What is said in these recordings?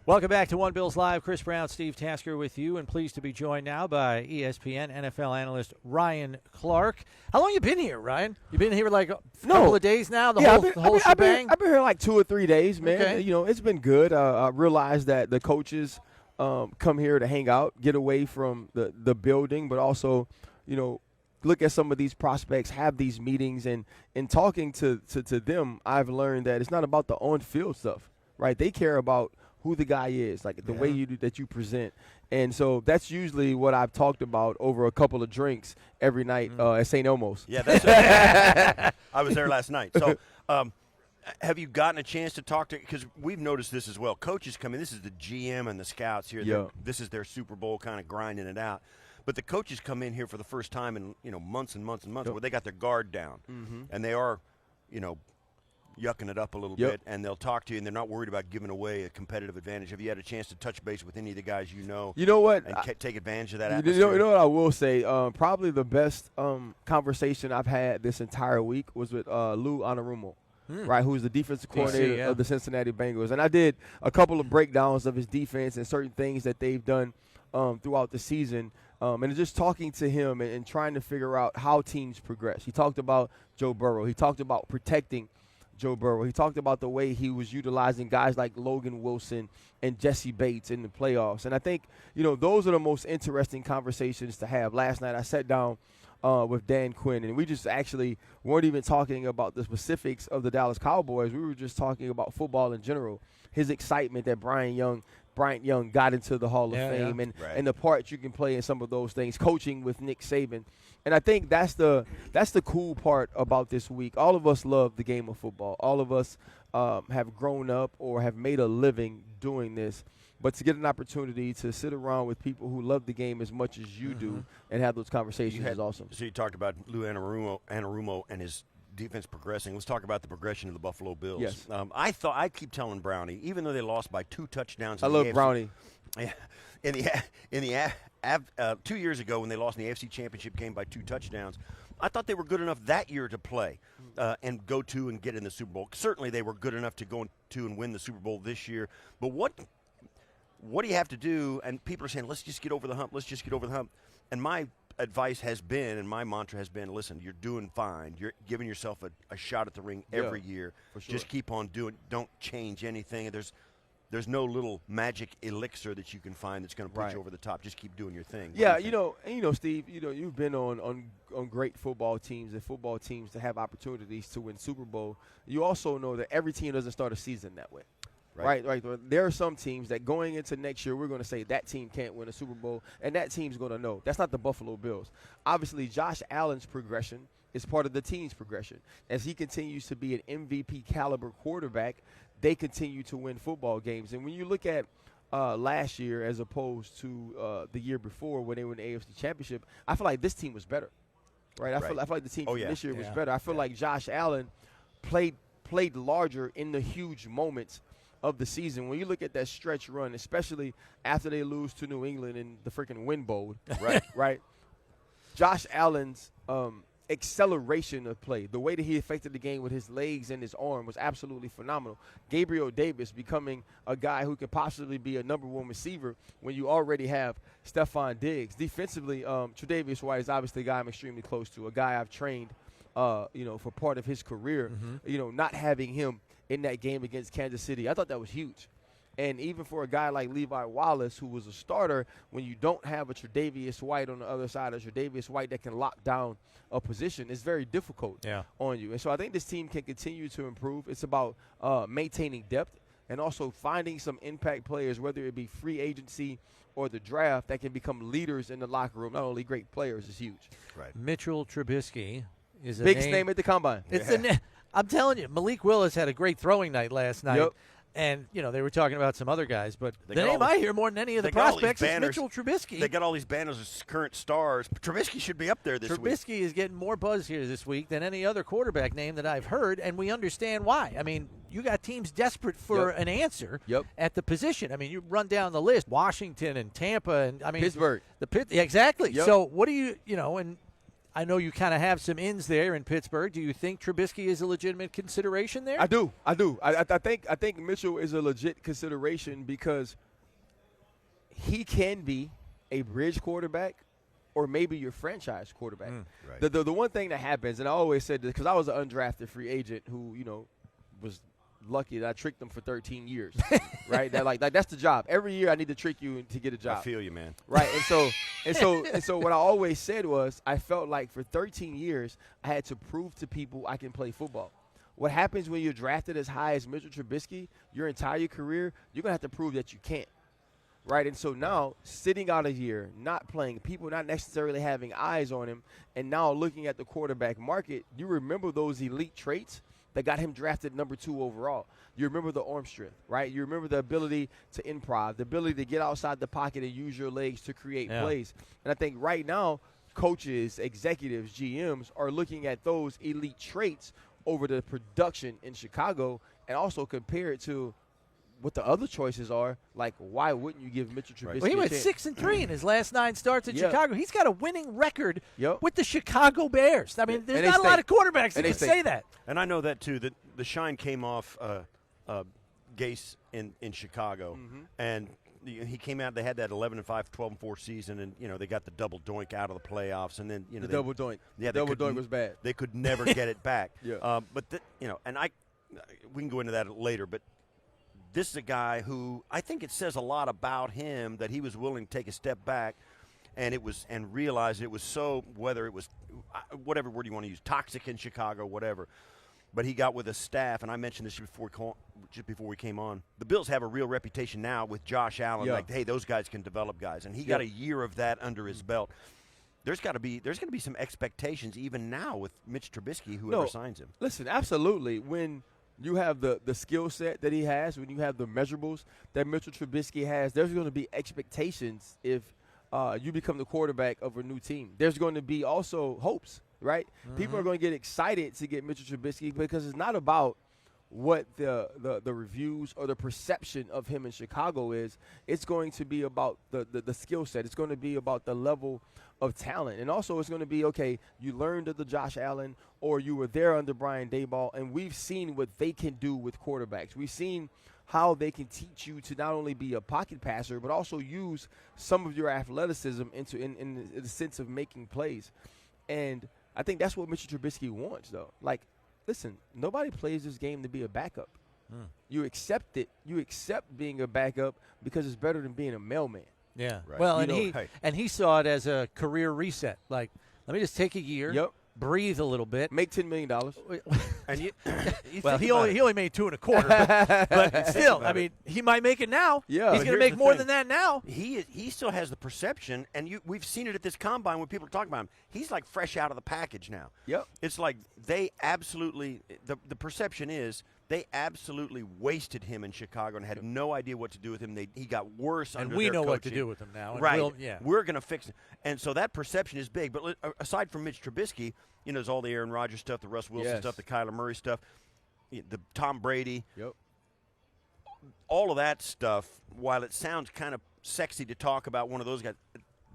Welcome back to One Bills Live. Chris Brown, Steve Tasker with you, and pleased to be joined now by ESPN NFL analyst Ryan Clark. How long you been here, Ryan? You been here like a couple of days now? The whole shebang? I've been here like 2 or 3 days, man. Okay. You know, it's been good. I realized that the coaches come here to hang out, get away from the building, but also, you know, look at some of these prospects, have these meetings, and in talking to them, I've learned that it's not about the on-field stuff, right? They care about who the guy is, like the way that you present. And so that's usually what I've talked about over a couple of drinks every night at St. Elmo's. Yeah, that's I was there last night. So have you gotten a chance to talk to – because we've noticed this as well. Coaches come in. This is the GM and the scouts here. Yeah. This is their Super Bowl kind of grinding it out. But the coaches come in here for the first time in, months and months and months where they got their guard down. And they are, yucking it up a little bit, and they'll talk to you, and they're not worried about giving away a competitive advantage. Have you had a chance to touch base with any of the guys you know? You know what? And take advantage of that atmosphere? You know what I will say? Probably the best conversation I've had this entire week was with Lou Anarumo, right, who's the defensive coordinator of the Cincinnati Bengals. And I did a couple of breakdowns of his defense and certain things that they've done throughout the season. And just talking to him and trying to figure out how teams progress. He talked about Joe Burrow. He talked about protecting Joe Burrow. He talked about the way he was utilizing guys like Logan Wilson and Jesse Bates in the playoffs. And I think, those are the most interesting conversations to have. Last night I sat down with Dan Quinn, and we just actually weren't even talking about the specifics of the Dallas Cowboys. We were just talking about football in general, his excitement that Bryant Young got into the Hall of Fame and the part you can play in some of those things, coaching with Nick Saban. And I think that's the cool part about this week. All of us love the game of football. All of us have grown up or have made a living doing this. But to get an opportunity to sit around with people who love the game as much as you do and have those conversations is awesome. So you talked about Lou Anarumo and his defense progressing. Let's talk about the progression of the Buffalo Bills. Yes. I keep telling Brownie, even though they lost by 2 touchdowns. I love Brownie. In the 2 years ago when they lost in the AFC Championship game by 2 touchdowns, I thought they were good enough that year to play and go to and get in the Super Bowl. Certainly they were good enough to go to and win the Super Bowl this year. But what do you have to do? And people are saying, let's just get over the hump. Let's just get over the hump. And my advice has been, and my mantra has been, listen, you're doing fine. You're giving yourself a shot at the ring every year. For sure. Just keep on doing. Don't change anything. There's no little magic elixir that you can find that's going to put you over the top. Just keep doing your thing. Yeah, Steve, you've been on great football teams and football teams to have opportunities to win Super Bowl. You also know that every team doesn't start a season that way. Right. There are some teams that going into next year, we're going to say that team can't win a Super Bowl, and that team's going to know. That's not the Buffalo Bills. Obviously, Josh Allen's progression is part of the team's progression. As he continues to be an MVP caliber quarterback, they continue to win football games. And when you look at last year as opposed to the year before when they were in the AFC Championship, I feel like this team was better. Right? I feel like the team from this year was better. I feel like Josh Allen played larger in the huge moments of the season. When you look at that stretch run, especially after they lose to New England in the freaking Wind Bowl, right? Josh Allen's acceleration of play, the way that he affected the game with his legs and his arm was absolutely phenomenal. Gabriel Davis becoming a guy who could possibly be a number 1 receiver when you already have Stephon Diggs. Defensively, Tre'Davious White is obviously a guy I'm extremely close to, a guy I've trained, for part of his career. Not having him in that game against Kansas City, I thought that was huge. And even for a guy like Levi Wallace, who was a starter, when you don't have a Tre'Davious White on the other side, a Tre'Davious White that can lock down a position, it's very difficult on you. And so I think this team can continue to improve. It's about maintaining depth and also finding some impact players, whether it be free agency or the draft, that can become leaders in the locker room. Not only great players, is huge. Right. Mitchell Trubisky is a biggest name at the combine. I'm telling you, Malik Willis had a great throwing night last night. Yep. And, they were talking about some other guys, but the name I hear more than any of the prospects is Mitchell Trubisky. They got all these banners as current stars. Trubisky should be up there this week. Trubisky is getting more buzz here this week than any other quarterback name that I've heard, and we understand why. I mean, you got teams desperate for an answer at the position. I mean, you run down the list, Washington and Tampa and, Pittsburgh. Exactly. Yep. So what do you, and I know you kind of have some ins there in Pittsburgh. Do you think Trubisky is a legitimate consideration there? I do. I think Mitchell is a legit consideration because he can be a bridge quarterback or maybe your franchise quarterback. Right. The one thing that happens, and I always said this because I was an undrafted free agent who, was lucky that I tricked them for 13 years, right? That's the job. Every year I need to trick you to get a job. I feel you, man. Right, and so what I always said was I felt like for 13 years I had to prove to people I can play football. What happens when you're drafted as high as Mitchell Trubisky, your entire career, you're gonna have to prove that you can't. Right, and so now sitting out a year, not playing, people not necessarily having eyes on him, and now looking at the quarterback market, you remember those elite traits that got him drafted number 2 overall. You remember the arm strength, right? You remember the ability to improv, the ability to get outside the pocket and use your legs to create plays. And I think right now, coaches, executives, GMs are looking at those elite traits over the production in Chicago and also compare it to what the other choices are. Like, why wouldn't you give Mitchell Trubisky Well, he went a chance? 6-3 in his last 9 starts in Chicago. He's got a winning record Yep. with the Chicago Bears. I mean, there's And they not a lot of stink. quarterbacks that And they can stink. say that. And I know that, too, that the shine came off Gase in Chicago. And he came out, they had that 11-5, 12-4 season, and, they got the double doink out of the playoffs. And then, The double doink. Yeah, Double doink was bad. They could never get it back. Yeah. But, and we can go into that later, but this is a guy who I think it says a lot about him that he was willing to take a step back and realize it was so, whether it was whatever word you want to use, toxic in Chicago, whatever. But he got with a staff, and I mentioned this just before we came on. The Bills have a real reputation now with Josh Allen, like, hey, those guys can develop guys, and he got a year of that under his belt. There's going to be some expectations even now with Mitch Trubisky, whoever signs him. Listen, absolutely. When you have the skill set that he has, when you have the measurables that Mitchell Trubisky has, there's going to be expectations if you become the quarterback of a new team. There's going to be also hopes, right? People are going to get excited to get Mitchell Trubisky because it's not about what the reviews or the perception of him in Chicago is. It's going to be about the skill set. It's going to be about the level of talent. And also it's going to be, okay, you learned of the Josh Allen or you were there under Brian Daboll, and we've seen what they can do with quarterbacks. We've seen how they can teach you to not only be a pocket passer but also use some of your athleticism in the sense of making plays. And I think that's what Mitchell Trubisky wants, though. Like, listen, nobody plays this game to be a backup. You accept it. You accept being a backup because it's better than being a mailman. Yeah. Right. Well, You and he saw it as a career reset. Like, let me just take a year, breathe a little bit. Make $10 million. And you Well, he only made 2 1/4, but still, I mean, he might make it now. Yeah. He's But going to make more than that now. He still has the perception, and we've seen it at this combine when people are talking about him. He's like fresh out of the package now. Yep. It's like they absolutely the perception is they absolutely wasted him in Chicago and had no idea what to do with him. He got worse And under we their know what to coaching. do with him now. And Right. yeah. We're going to fix it. And so that perception is big. But aside from Mitch Trubisky, there's all the Aaron Rodgers stuff, the Russ Wilson stuff, the Kyler Murray stuff, the Tom Brady. Yep. All of that stuff, while it sounds kind of sexy to talk about one of those guys,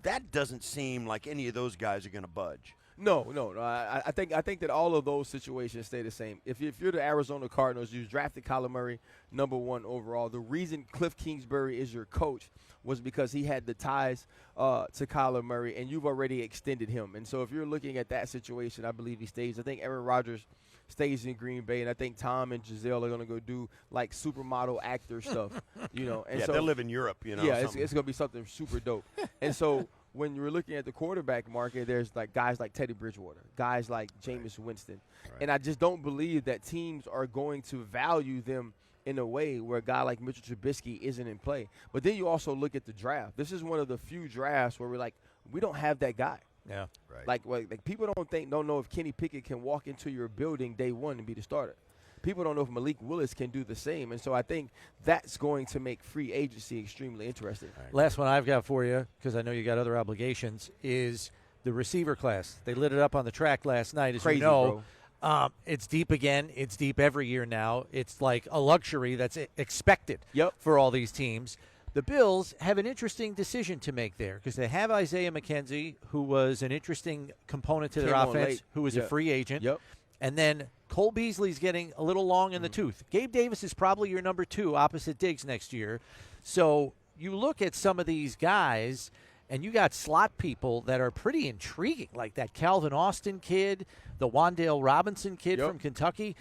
that doesn't seem like any of those guys are going to budge. No. I think that all of those situations stay the same. If you're the Arizona Cardinals, you drafted Kyler Murray number 1 overall. The reason Cliff Kingsbury is your coach was because he had the ties to Kyler Murray, and you've already extended him. And so if you're looking at that situation, I believe he stays. I think Aaron Rodgers stays in Green Bay, and I think Tom and Giselle are going to go do like supermodel actor stuff, And Yeah, so they'll live in Europe, Yeah, it's going to be something super dope. And so when you're looking at the quarterback market, there's like guys like Teddy Bridgewater, guys like Jameis Winston. Right. And I just don't believe that teams are going to value them in a way where a guy like Mitchell Trubisky isn't in play. But then you also look at the draft. This is one of the few drafts where we're like, we don't have that guy. Yeah. Right. Like people don't know if Kenny Pickett can walk into your building day 1 and be the starter. People don't know if Malik Willis can do the same. And so I think that's going to make free agency extremely interesting. Last one I've got for you, because I know you got other obligations, is the receiver class. They lit it up on the track last night, as Crazy, you know. bro. It's deep again. It's deep every year now. It's like a luxury that's expected Yep. for all these teams. The Bills have an interesting decision to make there because they have Isaiah McKenzie, who was an interesting component to their offense, who was a free agent. Yep. And then Cole Beasley's getting a little long in the tooth. Gabe Davis is probably your number 2 opposite Diggs next year. So you look at some of these guys, and you got slot people that are pretty intriguing, like that Calvin Austin kid, the Wan'Dale Robinson kid from Kentucky.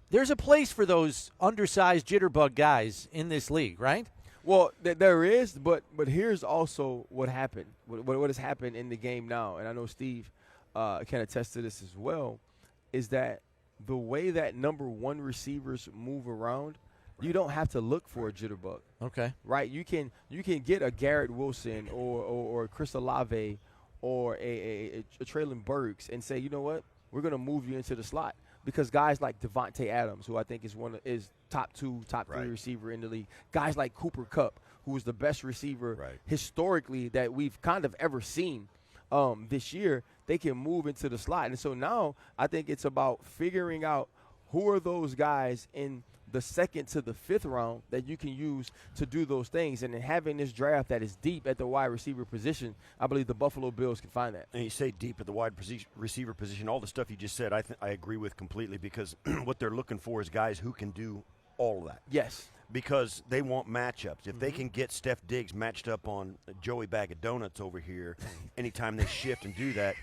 There's a place for those undersized jitterbug guys in this league, right? Well, there is, but here's also what happened. What has happened in the game now, and I know Steve can attest to this as well, is that the way that number 1 receivers move around, you don't have to look for a jitterbug. Okay. Right? You can get a Garrett Wilson or Chris Olave or a Treylon Burks and say, you know what, we're going to move you into the slot. Because guys like Devontae Adams, who I think is top 2, top 3 receiver in the league, guys like Cooper Kupp, who is the best receiver historically that we've kind of ever seen this year, they can move into the slot. And so now I think it's about figuring out who are those guys in the 2nd to the 5th round that you can use to do those things. And then having this draft that is deep at the wide receiver position, I believe the Buffalo Bills can find that. And you say deep at the wide receiver position, all the stuff you just said, I agree with completely because what they're looking for is guys who can do all of that. Yes. Because they want matchups. If they can get Steph Diggs matched up on Joey Bag of Donuts over here anytime they shift and do that,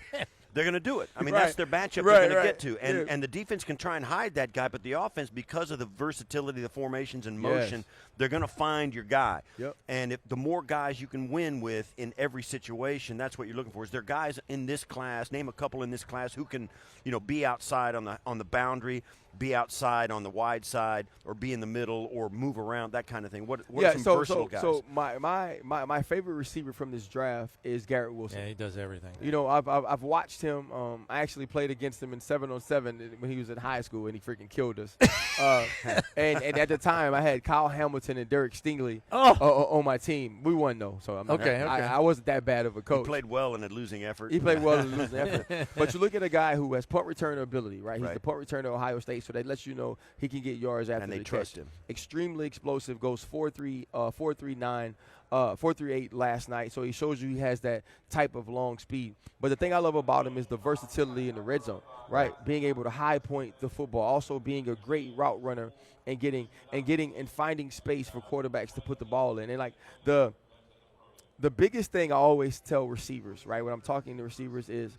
they're going to do it. I mean, that's their matchup they're going to get to. And the defense can try and hide that guy, but the offense, because of the versatility, the formations and motion, they're going to find your guy. Yep. And if the more guys you can win with in every situation, that's what you're looking for. Is there guys in this class, name a couple in this class, who can, be outside on the boundary, be outside on the wide side, or be in the middle, or move around, that kind of thing. What are some versatile guys? So my favorite receiver from this draft is Garrett Wilson. Yeah, he does everything. I've watched him. I actually played against him in 7-on-7 when he was in high school, and he freaking killed us. And at the time, I had Kyle Hamilton and Derek Stingley on my team. We won though, so I wasn't that bad of a coach. He played well in a losing effort. He played well in a losing effort. But you look at a guy who has punt returner ability, right? He's the punt returner at Ohio State, so that lets you know he can get yards after the catch. And they trust him. Extremely explosive, goes 4.39, 4.38 last night. So he shows you he has that type of long speed. But the thing I love about him is the versatility in the red zone, right? Being able to high point the football, also being a great route runner and finding space for quarterbacks to put the ball in. And like the biggest thing I always tell receivers, right, when I'm talking to receivers is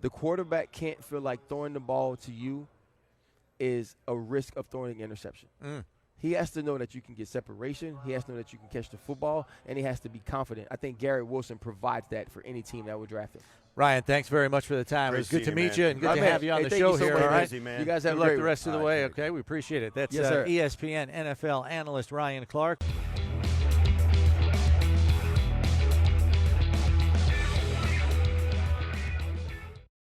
the quarterback can't feel like throwing the ball to you is a risk of throwing an interception. He has to know that you can get separation. He has to know that you can catch the football, and he has to be confident. I think Garrett Wilson provides that for any team that would draft him. Ryan, thanks very much for the time. It was good to meet you and good to have you on the show here. All right, you guys have good luck the rest of the way. Okay, we appreciate it. That's ESPN NFL analyst Ryan Clark.